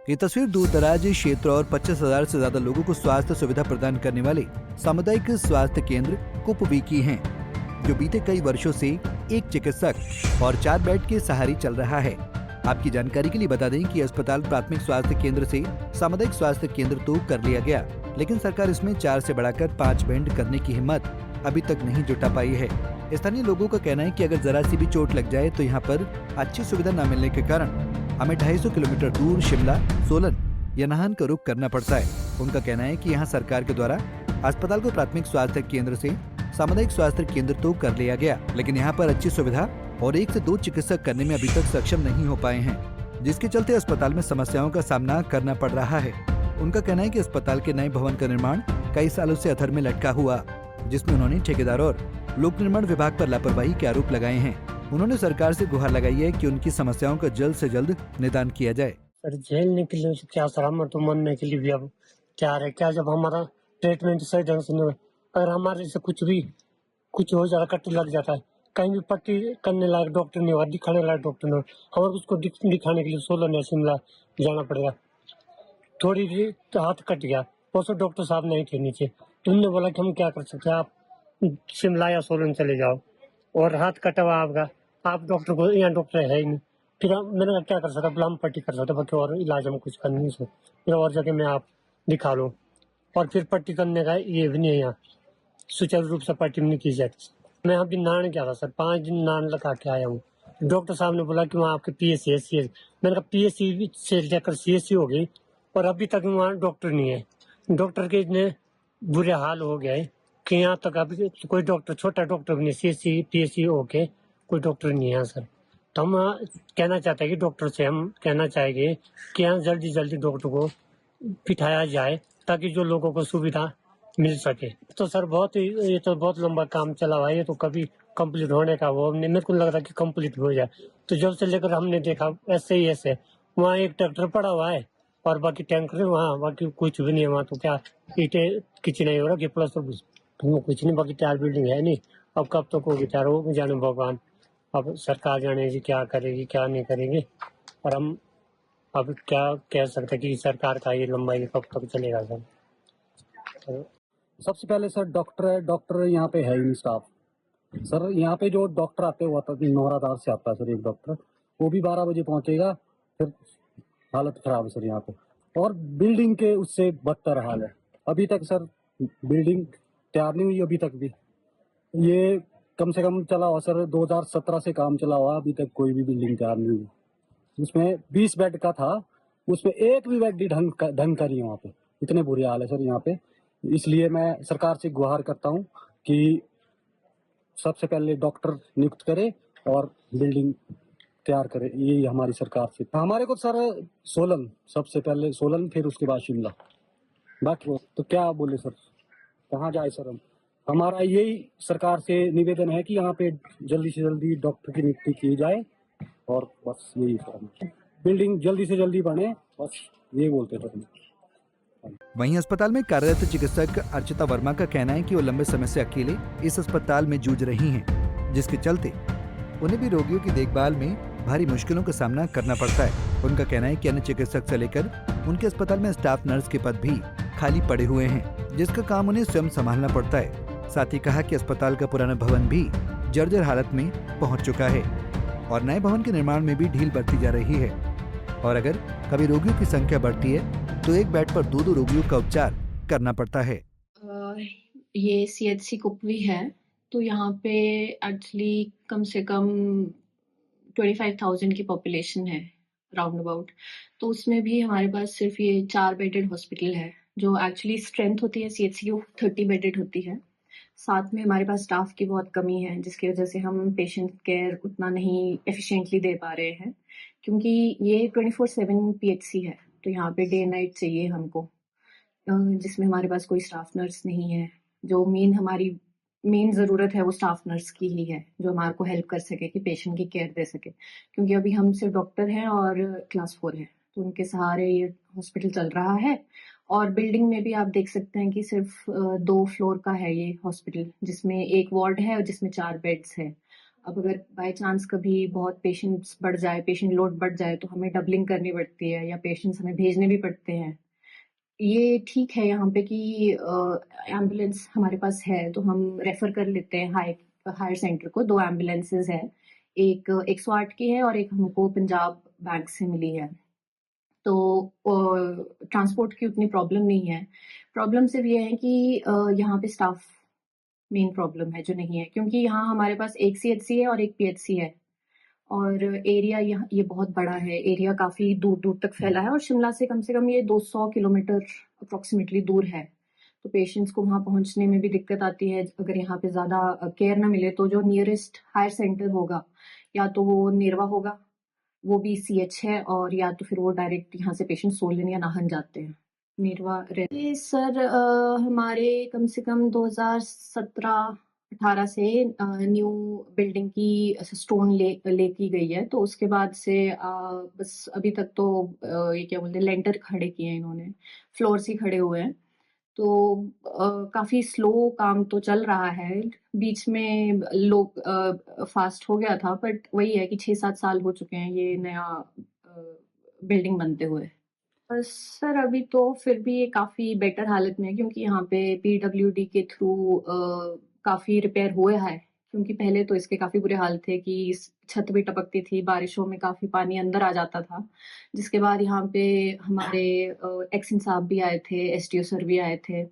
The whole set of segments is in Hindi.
ये तस्वीर दूर दराज क्षेत्र और 25,000 से ज्यादा लोगों को स्वास्थ्य सुविधा प्रदान करने वाले सामुदायिक स्वास्थ्य केंद्र कुपवी की हैं, जो बीते कई वर्षों से एक चिकित्सक और 4 बेड के सहारे चल रहा है। आपकी जानकारी के लिए बता दें कि अस्पताल प्राथमिक स्वास्थ्य केंद्र से सामुदायिक स्वास्थ्य केंद्र तो कर लिया गया, लेकिन सरकार इसमें 4 से बढ़ाकर 5 बेड करने की हिम्मत अभी तक नहीं जुटा पाई है। स्थानीय लोगों का कहना है कि अगर जरा सी भी चोट लग जाए तो यहाँ पर अच्छी सुविधा न मिलने के कारण हमें 250 किलोमीटर दूर शिमला, सोलन या नाहन का रुख करना पड़ता है। उनका कहना है कि यहाँ सरकार के द्वारा अस्पताल को प्राथमिक स्वास्थ्य केंद्र से सामुदायिक स्वास्थ्य केंद्र तो कर लिया गया, लेकिन यहाँ पर अच्छी सुविधा और 1 से 2 चिकित्सक करने में अभी तक सक्षम नहीं हो पाए हैं, जिसके चलते अस्पताल में समस्याओं का सामना करना पड़ रहा है। उनका कहना है कि अस्पताल के नए भवन का निर्माण कई सालों से अधर में लटका हुआ, जिसमें उन्होंने ठेकेदार और लोक निर्माण विभाग पर लापरवाही के आरोप लगाए हैं। उन्होंने सरकार से गुहार लगाई है कि उनकी समस्याओं का जल्द से जल्द निदान किया जाए। सर झेलने के लिए क्या सर, हम तो मरने के लिए भी अब क्या है क्या, जब हमारा ट्रीटमेंट सही ढंग से नहीं, अगर हमारे से कुछ हो जाता, कट लग जाता है, कहीं भी पट्टी करने लायक डॉक्टर नहीं होगा, दिखाने लायक डॉक्टर नहीं होगा, और उसको दिखाने के लिए सोलन या शिमला जाना पड़ेगा। थोड़ी भी तो हाथ कट गया, परसों डॉक्टर साहब नहीं थे नीचे, तो उन्होंने बोला कि हम क्या कर सकते हैं, आप शिमला या सोलन चले जाओ, और हाथ कटा हुआ आपका, आप डॉक्टर को, यहाँ डॉक्टर है ही नहीं। फिर मैंने कहा क्या कर सकता, हम पट्टी कर सकते, बाकी और इलाज हम कुछ कर नहीं सकते, फिर और जगह में आप दिखा लो, और फिर पट्टी करने का ये भी नहीं है, यहाँ सुचारू रूप से पट्टी नहीं की जाती। मैं अभी नान गया था सर, 5 दिन नान लगा के आया हूँ। डॉक्टर साहब ने बोला कि वहाँ आपके PSC है, CS। मैंने कहा PSC से जाकर CSC हो गई, और अभी तक वहाँ डॉक्टर नहीं है। डॉक्टर के इतने बुरे हाल हो गए कि यहाँ तक अभी कोई डॉक्टर, छोटा डॉक्टर भी नहीं, CSC PSC हो के कोई डॉक्टर नहीं है सर। तो हम कहना चाहते हैं कि डॉक्टर से हम कहना चाहेंगे कि यहाँ जल्दी जल्दी डॉक्टर को बिठाया जाए, ताकि जो लोगों को सुविधा मिल सके। तो सर ये तो बहुत लंबा काम चला हुआ है, ये तो कभी कंप्लीट होने का वो नहीं, मेरे को लग रहा है कि कंप्लीट हो जाए। तो जब से लेकर हमने देखा ऐसे ही ऐसे, वहाँ एक ट्रैक्टर पड़ा हुआ है और बाकी टैंकर वहाँ, बाकी कुछ भी नहीं है वहाँ। तो क्या ईटे किच नहीं हो रहा कि प्लस तो कुछ नहीं, बाकी 4 बिल्डिंग है नहीं। अब कब तक होगी 4, वो जाने भगवान। अब सरकार जाने जी क्या करेगी क्या नहीं करेगी, और हम अब क्या कह सकते हैं कि सरकार का ये लंबाई कब तक चलेगा सर। सबसे पहले सर डॉक्टर यहाँ पे है ही नहीं स्टाफ। सर यहाँ पे जो डॉक्टर आते हुआ था नौरादार से आता है सर एक डॉक्टर, वो भी 12 बजे पहुंचेगा, फिर हालत खराब है सर यहाँ पे। और बिल्डिंग के उससे बदतर हाल है, अभी तक सर बिल्डिंग तैयार नहीं हुई, अभी तक भी ये कम से कम चला हुआ सर 2017 से काम चला हुआ, अभी तक कोई भी बिल्डिंग तैयार नहीं हुई। उसमें 20 बेड का था, उसमें एक भी बेड ढंग का नहीं है वहाँ पे, इतने बुरे हाल है सर यहाँ पे। इसलिए मैं सरकार से गुहार करता हूँ कि सबसे पहले डॉक्टर नियुक्त करे और बिल्डिंग तैयार करे, यही हमारी सरकार से। हमारे को सर सोलन, सबसे पहले सोलन, फिर उसके बाद शिमला। बाकी तो क्या बोले सर, कहाँ जाए सर हम। हमारा यही सरकार से निवेदन है कि यहाँ पे जल्दी से जल्दी डॉक्टर की नियुक्ति की जाए, और बस यही सर, बिल्डिंग जल्दी से जल्दी बने, बस ये बोलते सर। वहीं अस्पताल में कार्यरत चिकित्सक अर्चिता वर्मा का कहना है कि वो लंबे समय से अकेले इस अस्पताल में जूझ रही हैं, जिसके चलते उन्हें भी रोगियों की देखभाल में भारी मुश्किलों का सामना करना पड़ता है। उनका कहना है कि अन्य चिकित्सक से लेकर उनके अस्पताल में स्टाफ नर्स के पद भी खाली पड़े हुए हैं, जिसका काम उन्हें स्वयं संभालना पड़ता है। साथ ही कहा कि अस्पताल का पुराना भवन भी जर्जर हालत में पहुंच चुका है और नए भवन के निर्माण में भी ढील बरती जा रही है, और अगर कभी रोगियों की संख्या बढ़ती है तो एक बेड पर 2 रोगियों का उपचार करना पड़ता है। ये CHC कुपवी है, तो यहाँ पे एक्चुअली कम से कम 25,000 की पॉपुलेशन है राउंड अबाउट। तो उसमें भी हमारे पास सिर्फ ये 4 बेडेड हॉस्पिटल है, जो एक्चुअली स्ट्रेंथ होती है CHC की 30 बेडेड होती है। साथ में हमारे पास स्टाफ की बहुत कमी है, जिसकी वजह से हम पेशेंट केयर उतना नहीं एफिशिएंटली दे पा रहे हैं, क्योंकि ये 24/7 PHC है, तो यहाँ पे डे नाइट चाहिए हमको, जिसमें हमारे पास कोई स्टाफ नर्स नहीं है। जो हमारी मेन ज़रूरत है वो स्टाफ नर्स की ही है, जो हमारे को हेल्प कर सके कि पेशेंट की केयर दे सके, क्योंकि अभी हम सिर्फ डॉक्टर हैं और क्लास 4 है, तो उनके सहारे ये हॉस्पिटल चल रहा है। और बिल्डिंग में भी आप देख सकते हैं कि सिर्फ 2 फ्लोर का है ये हॉस्पिटल, जिसमें एक वार्ड है और जिसमें 4 बेड्स है। अब अगर बाय चांस कभी बहुत पेशेंट्स बढ़ जाए, पेशेंट लोड बढ़ जाए, तो हमें डबलिंग करनी पड़ती है या पेशेंट्स हमें भेजने भी पड़ते हैं। ये ठीक है यहाँ पे कि एम्बुलेंस हमारे पास है, तो हम रेफर कर लेते हैं हायर सेंटर को। 2 एम्बुलेंसेज है, एक 108 की है और एक हमको पंजाब बैंक से मिली है। तो ट्रांसपोर्ट की उतनी प्रॉब्लम नहीं है। प्रॉब्लम सिर्फ ये है कि यहाँ पे स्टाफ मेन प्रॉब्लम है जो नहीं है, क्योंकि यहाँ हमारे पास एक सीएचसी है और एक पीएचसी है, और एरिया यहाँ ये बहुत बड़ा है, एरिया काफ़ी दूर-दूर तक फैला है और शिमला से कम ये 200 किलोमीटर अप्रॉक्सिमेटली दूर है। तो पेशेंट्स को वहाँ पहुँचने में भी दिक्कत आती है। अगर यहाँ पे ज़्यादा केयर ना मिले तो जो नियरेस्ट हायर सेंटर होगा, या तो वो नेरवा होगा, वो भी सीएच है, और या तो फिर वो डायरेक्ट यहाँ से पेशेंट सोलन या नाहन जाते हैं। नेरवा ये सर हमारे कम से कम 2017-18 से न्यू बिल्डिंग की स्टोन ले की गई है, तो उसके बाद से बस अभी तक तो ये क्या बोलते हैं, लेंटर खड़े किए हैं इन्होंने, फ्लोर्स ही खड़े हुए हैं। तो काफ़ी स्लो काम तो चल रहा है। बीच में लोग फास्ट हो गया था, बट वही है कि 6-7 साल हो चुके हैं ये नया बिल्डिंग बनते हुए। सर अभी तो फिर भी ये काफ़ी बेटर हालत में है, क्योंकि यहाँ पे पीडब्ल्यूडी के थ्रू काफ़ी रिपेयर हुआ है। क्योंकि पहले तो इसके काफ़ी बुरे हाल थे कि छत भी टपकती थी, बारिशों में काफ़ी पानी अंदर आ जाता था। जिसके बाद यहाँ पे हमारे एक्सन साहब भी आए थे, एसडीओ सर भी आए थे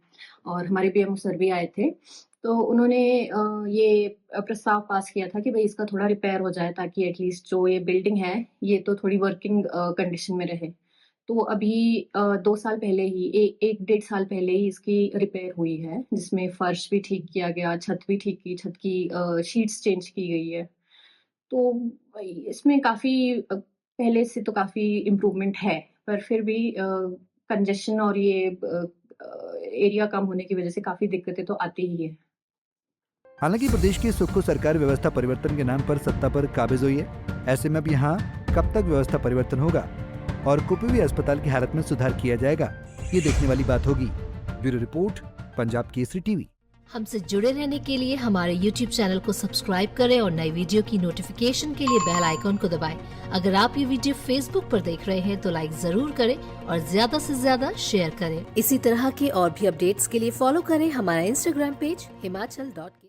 और हमारे बीएमओ सर भी आए थे। तो उन्होंने ये प्रस्ताव पास किया था कि भाई इसका थोड़ा रिपेयर हो जाए, ताकि एटलीस्ट जो ये बिल्डिंग है ये तो थोड़ी वर्किंग कंडीशन में रहे। तो अभी 2 साल पहले ही 1 डेढ़ साल पहले ही इसकी रिपेयर हुई है, जिसमें फर्श भी ठीक किया गया, छत भी ठीक की, छत की शीट्स चेंज की गई है। तो इसमें काफ़ी पहले से तो काफ़ी इम्प्रूवमेंट है, पर फिर भी कंजेशन और ये एरिया कम होने की वजह से काफ़ी दिक्कतें तो आती ही है। हालांकि प्रदेश की सुक्खू सरकार व्यवस्था परिवर्तन के नाम पर सत्ता पर काबिज हुई है। ऐसे में अब यहाँ कब तक व्यवस्था परिवर्तन होगा और कुपवी अस्पताल की हालत में सुधार किया जाएगा, ये देखने वाली बात होगी। Bureau report, Punjab Kesari TV. हमसे जुड़े रहने के लिए हमारे YouTube चैनल को सब्सक्राइब करें और नई वीडियो की नोटिफिकेशन के लिए बेल आइकॉन को दबाएं। अगर आप ये वीडियो Facebook पर देख रहे हैं तो लाइक जरूर करें और ज्यादा से ज्यादा शेयर करें। इसी तरह के और भी अपडेट्स के लिए फॉलो करें हमारा Instagram पेज himachal.ke।